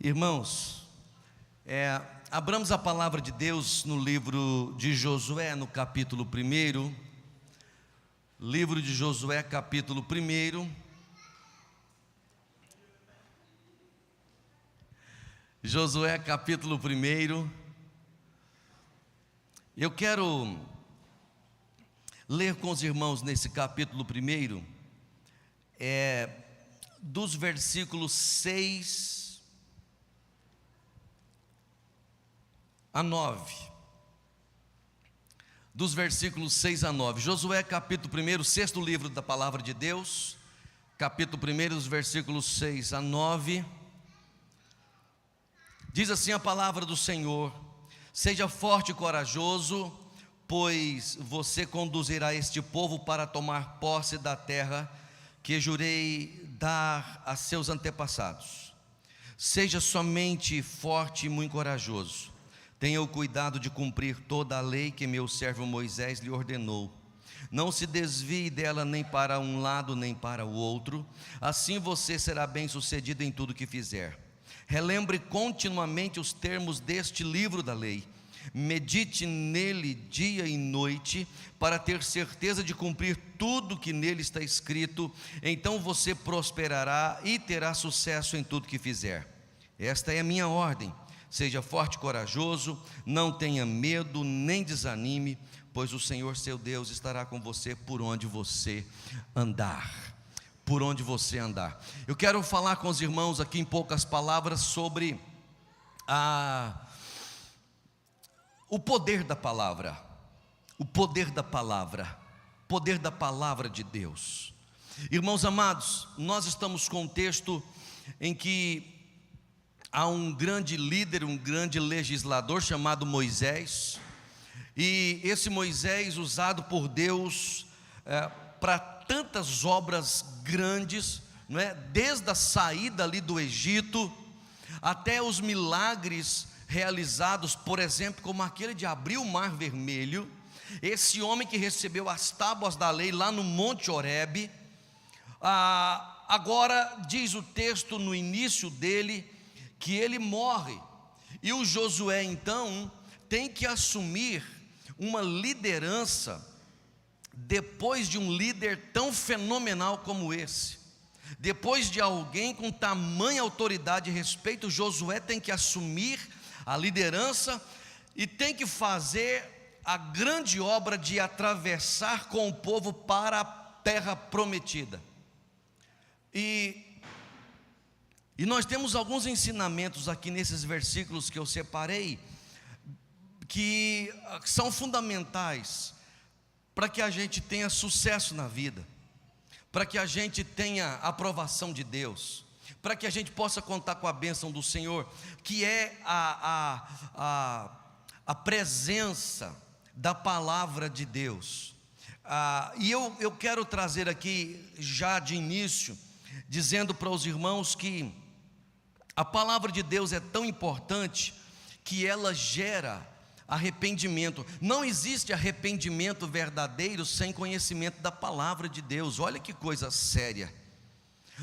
Irmãos, abramos a palavra de Deus no livro de Josué, no capítulo 1. Livro de Josué, capítulo 1. Josué, capítulo 1. Eu quero ler com os irmãos nesse capítulo 1, dos versículos 6 a 9. Dos versículos 6 a 9. Josué, capítulo 1, sexto livro da palavra de Deus, capítulo 1, dos versículos 6 a 9. Diz assim a palavra do Senhor: seja forte e corajoso, pois você conduzirá este povo para tomar posse da terra que jurei dar a seus antepassados. Seja somente forte e muito corajoso. Tenha o cuidado de cumprir toda a lei que meu servo Moisés lhe ordenou. Não se desvie dela nem para um lado nem para o outro. Assim você será bem-sucedido em tudo que fizer. Relembre continuamente os termos deste livro da lei. Medite nele dia e noite, para ter certeza de cumprir tudo que nele está escrito. Então você prosperará e terá sucesso em tudo que fizer. Esta é a minha ordem. Seja forte e corajoso, não tenha medo nem desanime, pois o Senhor seu Deus estará com você por onde você andar. Por onde você andar. Eu quero falar com os irmãos aqui em poucas palavras sobre o poder da palavra. O poder da palavra. Poder da palavra de Deus. Irmãos amados, nós estamos com um texto em que há um grande líder, um grande legislador chamado Moisés. E esse Moisés, usado por Deus para tantas obras grandes, não é? Desde a saída ali do Egito até os milagres realizados, por exemplo, como aquele de abrir o mar vermelho. Esse homem que recebeu as tábuas da lei lá no Monte Horebe, agora diz o texto no início dele que ele morre, e o Josué então tem que assumir uma liderança depois de um líder tão fenomenal como esse. Depois de alguém com tamanha autoridade e respeito, Josué tem que assumir a liderança e tem que fazer a grande obra de atravessar com o povo para a terra prometida. E nós temos alguns ensinamentos aqui nesses versículos que eu separei, que são fundamentais para que a gente tenha sucesso na vida, para que a gente tenha aprovação de Deus, para que a gente possa contar com a bênção do Senhor, que é a presença da palavra de Deus. E eu quero trazer aqui já de início, dizendo para os irmãos que a palavra de Deus é tão importante que ela gera arrependimento. Não existe arrependimento verdadeiro sem conhecimento da palavra de Deus. Olha que coisa séria.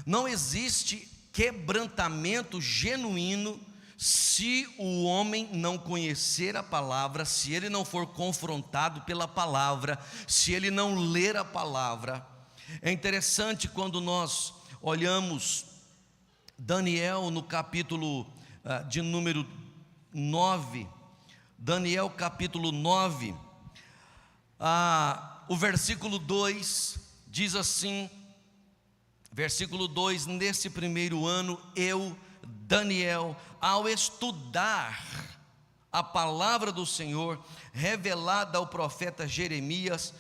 Não existe quebrantamento genuíno se o homem não conhecer a palavra, se ele não for confrontado pela palavra, se ele não ler a palavra. É interessante quando nós olhamos Daniel no capítulo de número 9, Daniel capítulo 9, o versículo 2 diz assim, versículo 2: nesse primeiro ano eu, Daniel, ao estudar a palavra do Senhor revelada ao profeta Jeremias,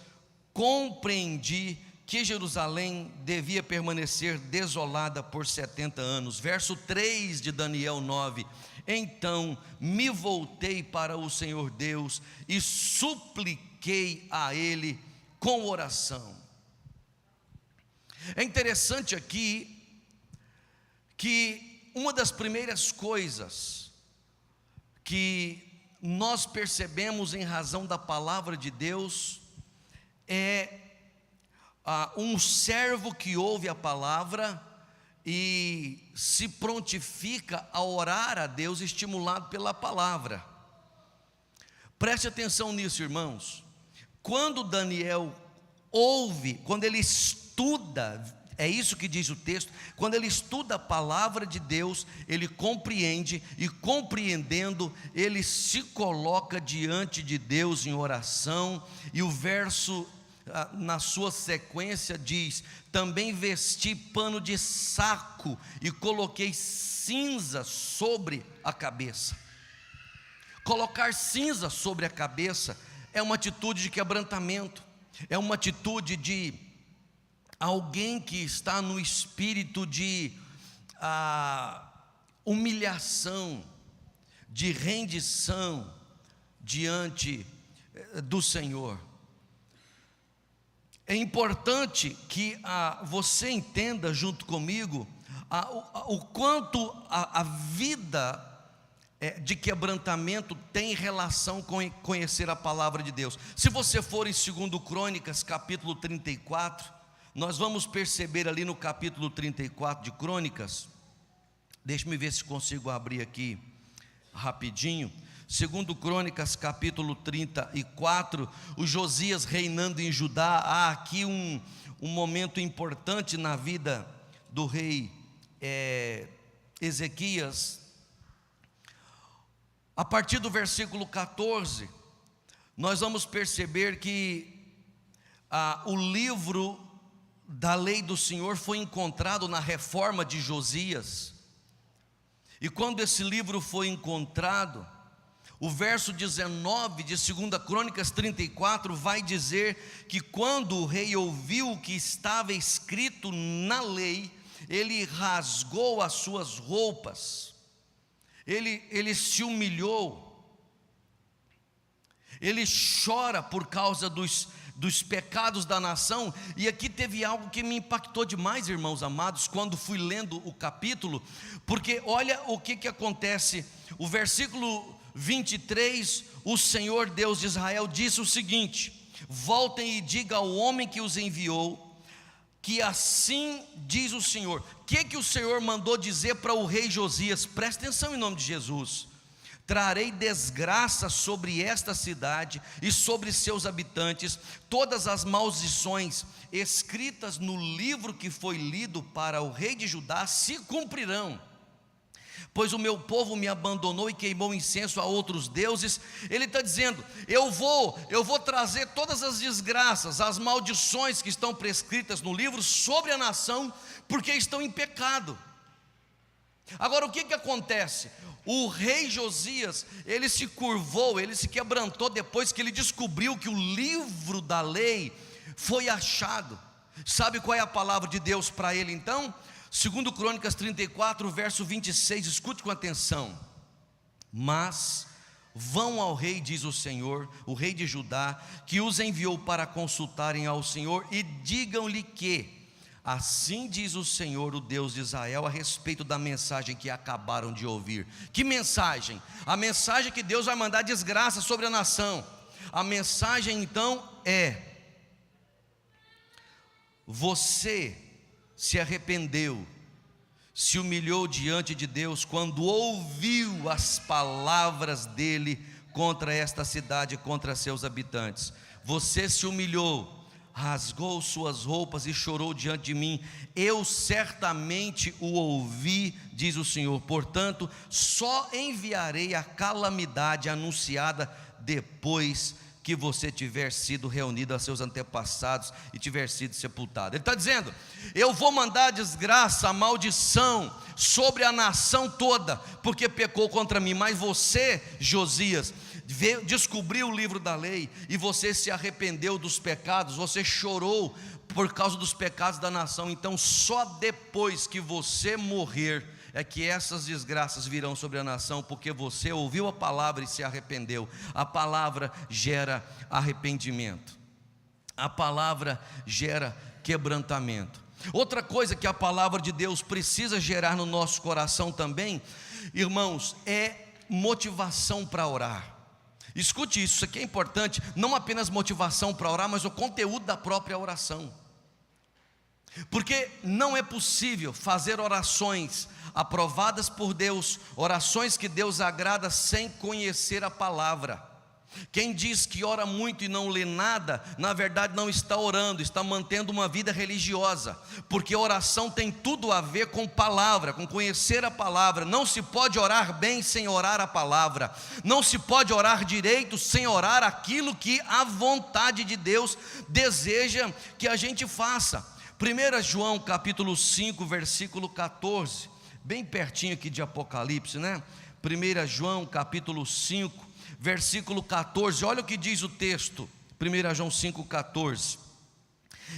compreendi que Jerusalém devia permanecer desolada por 70 anos. Verso 3 de Daniel 9: então me voltei para o Senhor Deus e supliquei a Ele com oração. É interessante aqui que uma das primeiras coisas que nós percebemos em razão da palavra de Deus é um servo que ouve a palavra e se prontifica a orar a Deus, estimulado pela palavra. Preste atenção nisso, irmãos. Quando Daniel ouve, quando ele estuda, é isso que diz o texto, quando ele estuda a palavra de Deus, ele compreende, e compreendendo, ele se coloca diante de Deus em oração, e o verso, na sua sequência, diz: também vesti pano de saco e coloquei cinza sobre a cabeça. Colocar cinza sobre a cabeça é uma atitude de quebrantamento, é uma atitude de alguém que está no espírito de humilhação, de rendição diante do Senhor. É importante que você entenda junto comigo o quanto a vida de quebrantamento tem relação com conhecer a palavra de Deus. Se você for em 2 Crônicas, capítulo 34, nós vamos perceber ali no capítulo 34 de Crônicas, deixe-me ver se consigo abrir aqui rapidinho. 2 Crônicas, capítulo 34, o Josias reinando em Judá. Há aqui um momento importante na vida do rei Ezequias. A partir do versículo 14, nós vamos perceber que o livro da lei do Senhor foi encontrado na reforma de Josias. E quando esse livro foi encontrado, o verso 19 de 2 Crônicas 34 vai dizer que quando o rei ouviu o que estava escrito na lei, ele rasgou as suas roupas, ele se humilhou, ele chora por causa dos pecados da nação. E aqui teve algo que me impactou demais, irmãos amados, quando fui lendo o capítulo, porque olha o que acontece. O versículo 23, o Senhor Deus de Israel disse o seguinte: voltem e diga ao homem que os enviou, que assim diz o Senhor. O que o Senhor mandou dizer para o rei Josias? Presta atenção em nome de Jesus: trarei desgraça sobre esta cidade e sobre seus habitantes. Todas as maldições escritas no livro que foi lido para o rei de Judá se cumprirão, pois o meu povo me abandonou e queimou incenso a outros deuses. Ele está dizendo: eu vou trazer todas as desgraças, as maldições que estão prescritas no livro sobre a nação, porque estão em pecado. Agora, o que acontece? O rei Josias, ele se curvou, ele se quebrantou depois que ele descobriu que o livro da lei foi achado. Sabe qual é a palavra de Deus para ele então? 2 Crônicas 34, verso 26, escute com atenção: mas vão ao rei, diz o Senhor, o rei de Judá, que os enviou para consultarem ao Senhor, e digam-lhe que assim diz o Senhor, o Deus de Israel, a respeito da mensagem que acabaram de ouvir. Que mensagem? A mensagem que Deus vai mandar desgraça sobre a nação. A mensagem então é: você se arrependeu, se humilhou diante de Deus quando ouviu as palavras dele contra esta cidade, contra seus habitantes. Você se humilhou, rasgou suas roupas e chorou diante de mim. Eu certamente o ouvi, diz o Senhor. Portanto, só enviarei a calamidade anunciada depois que você tiver sido reunido a seus antepassados e tiver sido sepultado. Ele está dizendo: eu vou mandar a desgraça, a maldição sobre a nação toda, porque pecou contra mim. Mas você, Josias, descobriu o livro da lei e você se arrependeu dos pecados, você chorou por causa dos pecados da nação. Então só depois que você morrer é que essas desgraças virão sobre a nação, porque você ouviu a palavra e se arrependeu. A palavra gera arrependimento, a palavra gera quebrantamento. Outra coisa que a palavra de Deus precisa gerar no nosso coração também, irmãos, é motivação para orar. Escute isso aqui é importante. Não apenas motivação para orar, mas o conteúdo da própria oração. Porque não é possível fazer orações aprovadas por Deus, orações que Deus agrada, sem conhecer a palavra. Quem diz que ora muito e não lê nada, na verdade não está orando, está mantendo uma vida religiosa, porque oração tem tudo a ver com palavra, com conhecer a palavra. Não se pode orar bem sem orar a palavra, não se pode orar direito sem orar aquilo que a vontade de Deus deseja que a gente faça. 1 João capítulo 5, versículo 14, bem pertinho aqui de Apocalipse, né? 1 João capítulo 5, versículo 14, olha o que diz o texto, 1 João 5,14: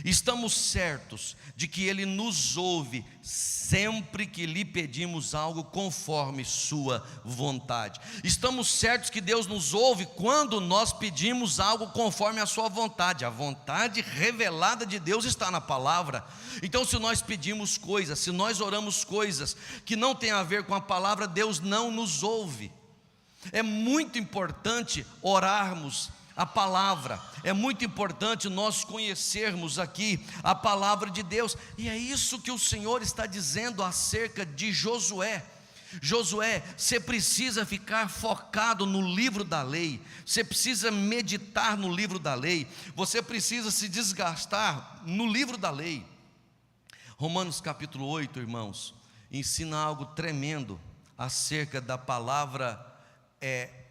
estamos certos de que Ele nos ouve sempre que lhe pedimos algo conforme sua vontade. Estamos certos que Deus nos ouve quando nós pedimos algo conforme a sua vontade. A vontade revelada de Deus está na palavra. Então, se nós pedimos coisas, se nós oramos coisas que não tem a ver com a palavra, Deus não nos ouve. É muito importante orarmos a palavra, é muito importante nós conhecermos aqui a palavra de Deus, e é isso que o Senhor está dizendo acerca de Josué. Josué, você precisa ficar focado no livro da lei, você precisa meditar no livro da lei, você precisa se desgastar no livro da lei. Romanos capítulo 8, irmãos, ensina algo tremendo acerca da palavra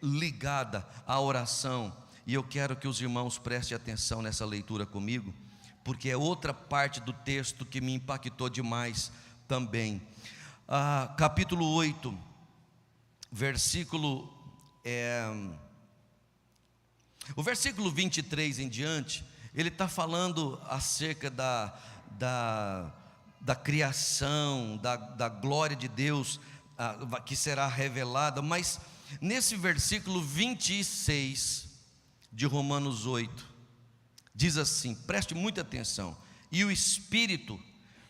ligada à oração, e eu quero que os irmãos prestem atenção nessa leitura comigo, porque é outra parte do texto que me impactou demais também. Capítulo 8, versículo o versículo 23 em diante, ele está falando acerca da criação, da glória de Deus que será revelada, mas nesse versículo 26 de Romanos 8, diz assim, preste muita atenção: e o Espírito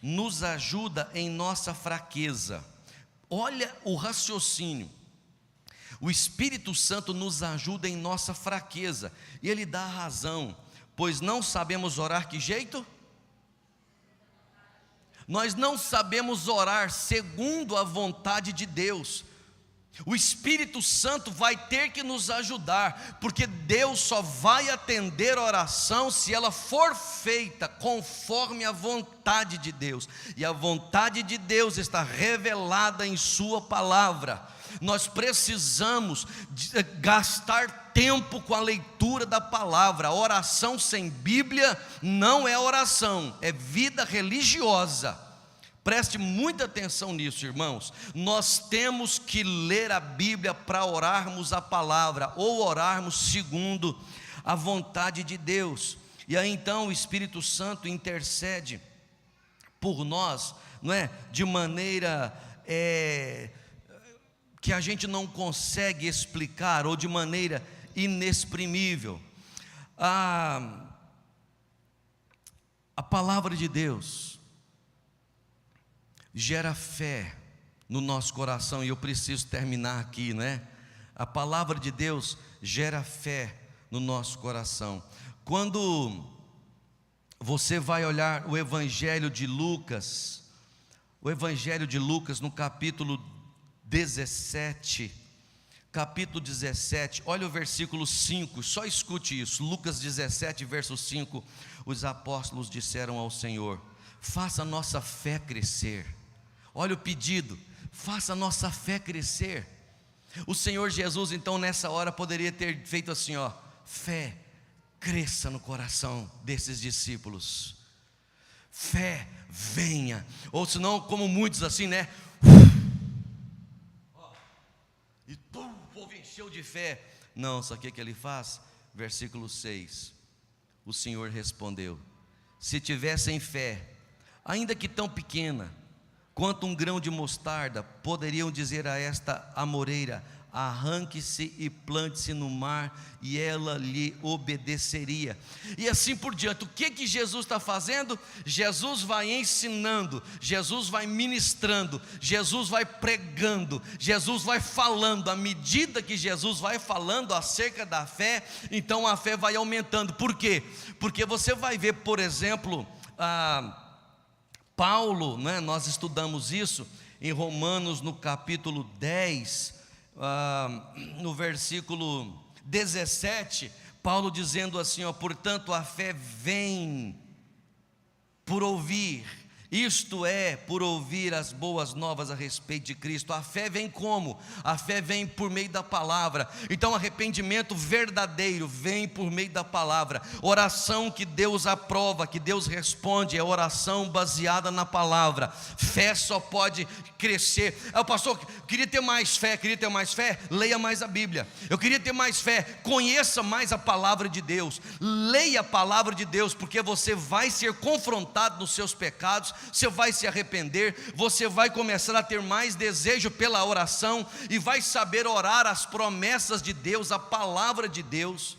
nos ajuda em nossa fraqueza. Olha o raciocínio. O Espírito Santo nos ajuda em nossa fraqueza, e Ele dá a razão, pois não sabemos orar que jeito? Nós não sabemos orar segundo a vontade de Deus. O Espírito Santo vai ter que nos ajudar, porque Deus só vai atender a oração se ela for feita conforme a vontade de Deus, e a vontade de Deus está revelada em sua palavra. Nós precisamos gastar tempo com a leitura da palavra. A oração sem Bíblia não é oração, é vida religiosa. Preste muita atenção nisso, irmãos. Nós temos que ler a Bíblia para orarmos a palavra, ou orarmos segundo a vontade de Deus. E aí então o Espírito Santo intercede por nós, não é? De maneira que a gente não consegue explicar, ou de maneira inexprimível. A palavra de Deus gera fé no nosso coração, e eu preciso terminar aqui, né? A palavra de Deus gera fé no nosso coração. Quando você vai olhar o Evangelho de Lucas, no capítulo 17, olha o versículo 5, só escute isso. Lucas 17, verso 5, os apóstolos disseram ao Senhor: faça a nossa fé crescer. Olha o pedido: faça a nossa fé crescer. O Senhor Jesus então nessa hora poderia ter feito assim, ó: fé cresça no coração desses discípulos, fé venha, ou senão como muitos assim, né? E o povo encheu de fé. Não, sabe o que ele faz? Versículo 6, o Senhor respondeu: se tivessem fé, ainda que tão pequena, quanto um grão de mostarda, poderiam dizer a esta amoreira: arranque-se e plante-se no mar, e ela lhe obedeceria. E assim por diante. O que Jesus está fazendo? Jesus vai ensinando, Jesus vai ministrando, Jesus vai pregando, Jesus vai falando. À medida que Jesus vai falando acerca da fé, então a fé vai aumentando. Por quê? Porque você vai ver, por exemplo, Paulo, né, nós estudamos isso em Romanos no capítulo 10, no versículo 17, Paulo dizendo assim, ó: portanto a fé vem por ouvir, isto é, por ouvir as boas novas a respeito de Cristo. A fé vem como? A fé vem por meio da palavra. Então arrependimento verdadeiro vem por meio da palavra. Oração que Deus aprova, que Deus responde, é oração baseada na palavra. Fé só pode crescer. Pastor, queria ter mais fé, leia mais a Bíblia. Eu queria ter mais fé, conheça mais a palavra de Deus. Leia a palavra de Deus, porque você vai ser confrontado nos seus pecados, você vai se arrepender, você vai começar a ter mais desejo pela oração e vai saber orar as promessas de Deus, a palavra de Deus.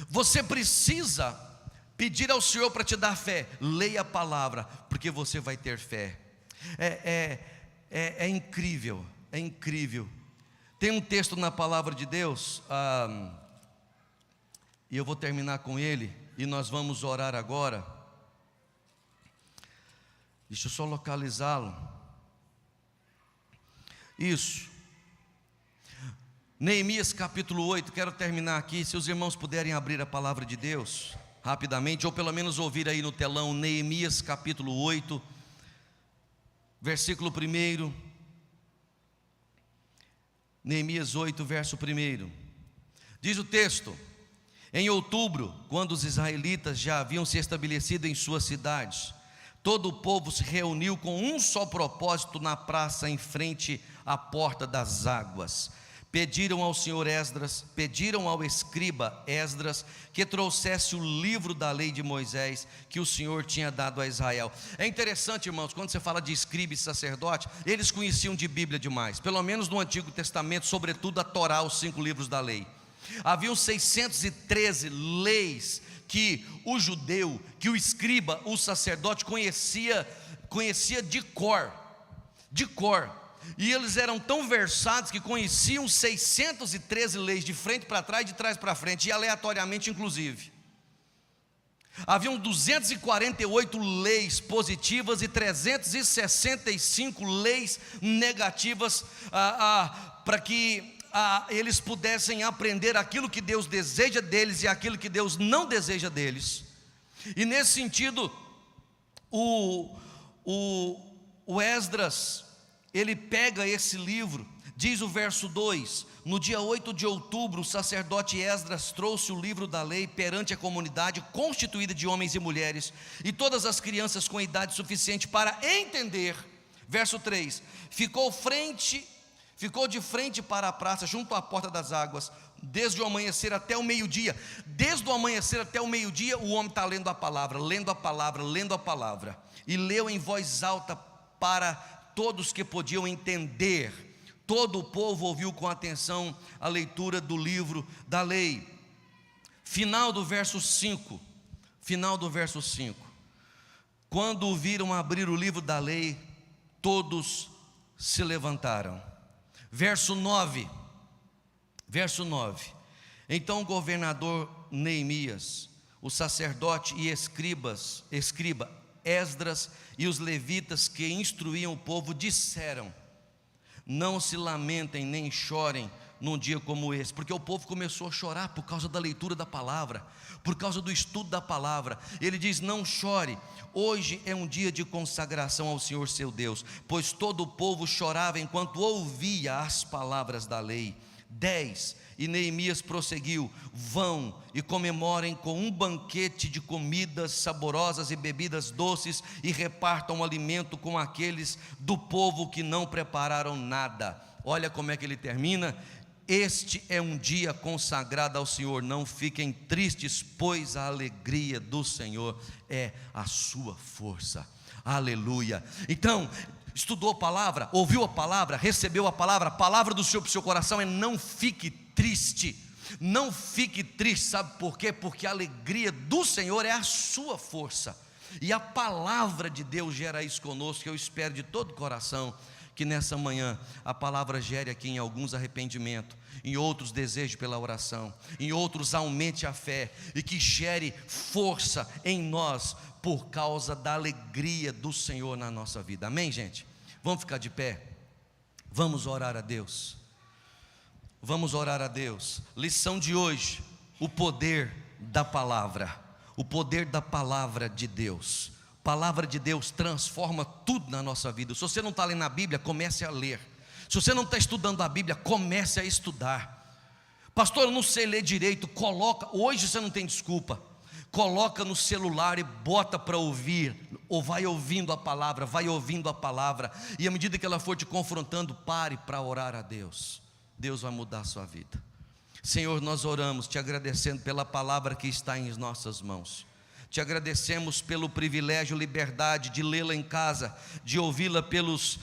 Você precisa pedir ao Senhor para te dar fé. Leia a palavra, porque você vai ter fé. É incrível, é incrível. Tem um texto na palavra de Deus, e eu vou terminar com ele, e nós vamos orar agora. Deixa eu só localizá-lo. Isso. Neemias capítulo 8, quero terminar aqui. Se os irmãos puderem abrir a palavra de Deus rapidamente, ou pelo menos ouvir aí no telão, Neemias capítulo 8, versículo 1. Neemias 8, verso 1. Diz o texto: em outubro, quando os israelitas já haviam se estabelecido em suas cidades, todo o povo se reuniu com um só propósito na praça em frente à porta das águas. Pediram ao escriba Esdras que trouxesse o livro da lei de Moisés que o Senhor tinha dado a Israel. É interessante, irmãos, quando você fala de escriba e sacerdote, eles conheciam de Bíblia demais, pelo menos no Antigo Testamento, sobretudo a Torá, os 5 livros da lei. Haviam 613 leis que o judeu, que o escriba, o sacerdote conhecia de cor, e eles eram tão versados que conheciam 613 leis de frente para trás, de trás para frente, e aleatoriamente inclusive. Haviam 248 leis positivas e 365 leis negativas, para que eles pudessem aprender aquilo que Deus deseja deles e aquilo que Deus não deseja deles. E nesse sentido, o Esdras, ele pega esse livro, diz o verso 2: no dia 8 de outubro, o sacerdote Esdras trouxe o livro da lei perante a comunidade constituída de homens e mulheres, e todas as crianças com idade suficiente para entender. Verso 3: ficou de frente para a praça, junto à porta das águas, desde o amanhecer até o meio-dia. Desde o amanhecer até o meio-dia, o homem está lendo a palavra, e leu em voz alta para todos que podiam entender. Todo o povo ouviu com atenção a leitura do livro da lei. Final do verso 5. Quando o viram abrir o livro da lei, todos se levantaram. Verso 9. Então o governador Neemias, o sacerdote e escriba Esdras e os levitas que instruíam o povo disseram: não se lamentem nem chorem num dia como esse, porque o povo começou a chorar por causa da leitura da palavra, por causa do estudo da palavra. Ele diz: não chore, hoje é um dia de consagração ao Senhor seu Deus, pois todo o povo chorava enquanto ouvia as palavras da lei. 10. E Neemias prosseguiu: vão e comemorem com um banquete de comidas saborosas e bebidas doces, e repartam alimento com aqueles do povo que não prepararam nada. Olha como é que ele termina: este é um dia consagrado ao Senhor, não fiquem tristes, pois a alegria do Senhor é a sua força. Aleluia. Então, estudou a palavra, ouviu a palavra, recebeu a palavra do Senhor para o seu coração é: não fique triste, sabe por quê? Porque a alegria do Senhor é a sua força, e a palavra de Deus gera isso conosco. Eu espero de todo o coração que nessa manhã a palavra gere aqui em alguns arrependimento, em outros desejo pela oração, em outros aumente a fé, e que gere força em nós por causa da alegria do Senhor na nossa vida. Amém, gente? Vamos ficar de pé, vamos orar a Deus. Vamos orar a Deus. Lição de hoje: o poder da palavra. O poder da palavra de Deus. Palavra de Deus transforma tudo na nossa vida. Se você não está lendo a Bíblia, comece a ler. Se você não está estudando a Bíblia, comece a estudar. Pastor, eu não sei ler direito. Coloca, hoje você não tem desculpa. Coloca no celular e bota para ouvir, ou vai ouvindo a palavra, vai ouvindo a palavra, e à medida que ela for te confrontando, pare para orar a Deus. Deus vai mudar a sua vida. Senhor, nós oramos te agradecendo pela palavra que está em nossas mãos. Te agradecemos pelo privilégio, liberdade de lê-la em casa, de ouvi-la pelos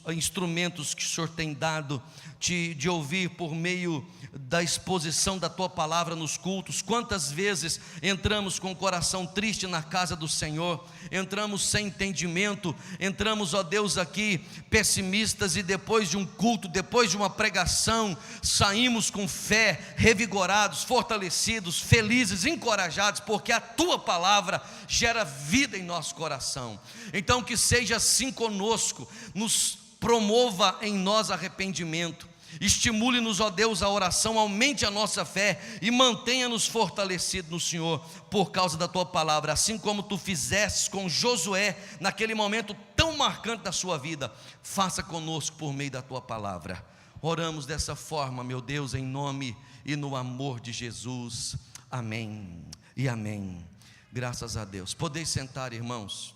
instrumentos que o Senhor tem dado, de ouvir por meio da exposição da Tua palavra nos cultos. Quantas vezes entramos com o coração triste na casa do Senhor, entramos sem entendimento, entramos, ó Deus, aqui pessimistas, e depois de um culto, depois de uma pregação, saímos com fé, revigorados, fortalecidos, felizes, encorajados, porque a Tua palavra gera vida em nosso coração. Então que seja assim conosco, nos promova em nós arrependimento, estimule-nos, ó Deus, a oração, aumente a nossa fé e mantenha-nos fortalecidos no Senhor, por causa da Tua palavra, assim como Tu fizeste com Josué, naquele momento tão marcante da sua vida. Faça conosco por meio da Tua palavra. Oramos dessa forma, meu Deus, em nome e no amor de Jesus, amém e amém. Graças a Deus. Podeis sentar, irmãos.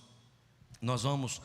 Nós vamos